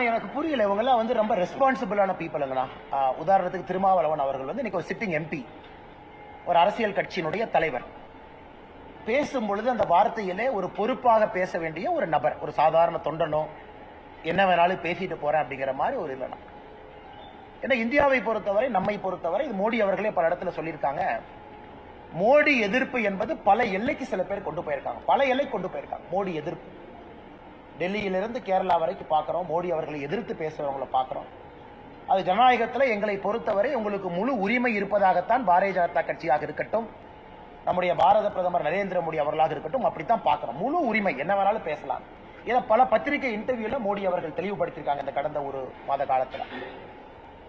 எனக்கு புரியல, இவங்கெல்லாம் வந்து ரொம்ப ரெஸ்பான்சிபிளான பீப்புளுங்கண்ணா. உதாரணத்துக்கு திருமாவளவன் அவர்கள் வந்து இன்னைக்கு ஒரு சிட்டிங் எம்பி, ஒரு அரசியல் கட்சியினுடைய தலைவர். பேசும் பொழுது அந்த வார்த்தையிலே ஒரு பொறுப்பாக பேச வேண்டிய ஒரு நபர், ஒரு சாதாரண தொண்டனோ என்ன வேணாலும் பேசிட்டு போறேன் அப்படிங்கிற மாதிரி ஒரு இல்லைண்ணா. ஏன்னா இந்தியாவை பொறுத்தவரை, நம்மை பொறுத்தவரை, இது மோடி அவர்களே பல இடத்துல சொல்லியிருக்காங்க, மோடி எதிர்ப்பு என்பது பல எல்லைக்கு சில பேர் கொண்டு போயிருக்காங்க, பல எல்லை கொண்டு போயிருக்காங்க. மோடி எதிர்ப்பு டெல்லியிலிருந்து கேரளா வரைக்கும் பார்க்கிறோம், மோடி அவர்களை எதிர்த்து பேசுறவங்களை பார்க்கிறோம். அது ஜனநாயகத்தில் எங்களை பொறுத்தவரை உங்களுக்கு முழு உரிமை இருப்பதாகத்தான் பாரதிய ஜனதா கட்சியாக இருக்கட்டும், நம்முடைய பாரத பிரதமர் நரேந்திர மோடி அவர்களாக இருக்கட்டும், அப்படித்தான் பார்க்கிறோம். முழு உரிமை, என்ன வேணாலும் பேசலாம். இதை பல பத்திரிகை இன்டர்வியூல மோடி அவர்கள் தெளிவுபடுத்தியிருக்காங்க இந்த கடந்த ஒரு மாத காலத்தில்.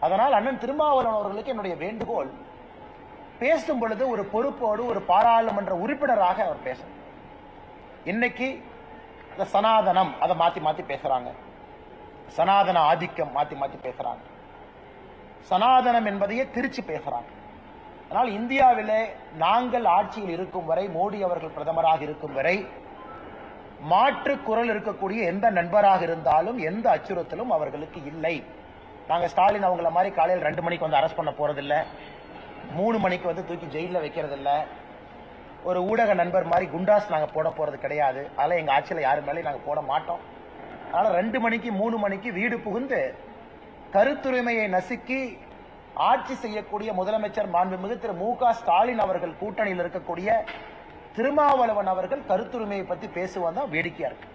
அதனால் அண்ணன் திருமாவளவன் அவர்களுக்கு என்னுடைய வேண்டுகோள், பேசும் பொழுது ஒரு பொறுப்போடு ஒரு பாராளுமன்ற உறுப்பினராக அவர் பேசணும். இன்னைக்கு இந்த சனாதனம் அதை மாத்தி மாத்தி பேசுறாங்க, சனாதன ஆதிக்கம் மாத்தி மாத்தி பேசுறாங்க, சனாதனம் என்பதையே திருச்சி பேசுறாங்க. ஆனால் இந்தியாவிலே நாங்கள் ஆட்சியில் இருக்கும் வரை, மோடி அவர்கள் பிரதமராக இருக்கும் வரை, மாற்று குரல் இருக்கக்கூடிய எந்த நண்பராக இருந்தாலும் எந்த அச்சுறுத்தலும் அவர்களுக்கு இல்லை. நாங்க ஸ்டாலின் அவங்கள மாதிரி காலையில் 2 மணிக்கு வந்து அரெஸ்ட் பண்ண போறதில்லை, 3 மணிக்கு வந்து தூக்கி ஜெயிலில் வைக்கிறதில்லை, ஒரு ஊடக நண்பர் மாதிரி குண்டாஸ் நாங்க போட போறது கிடையாது. அதனால எங்க ஆட்சியில் யாரு மேலே நாங்க போட மாட்டோம். அதனால 2 மணிக்கு 3 மணிக்கு வீடு புகுந்து கருத்துரிமையை நசுக்கி ஆட்சி செய்யக்கூடிய முதலமைச்சர் மாண்புமிகு திரு மு.க. ஸ்டாலின் அவர்கள் கூட்டணியில் இருக்கக்கூடிய திருமாவளவன் அவர்கள் கருத்துரிமையை பத்தி பேசுவதுதான் வேடிக்கையா இருக்கு.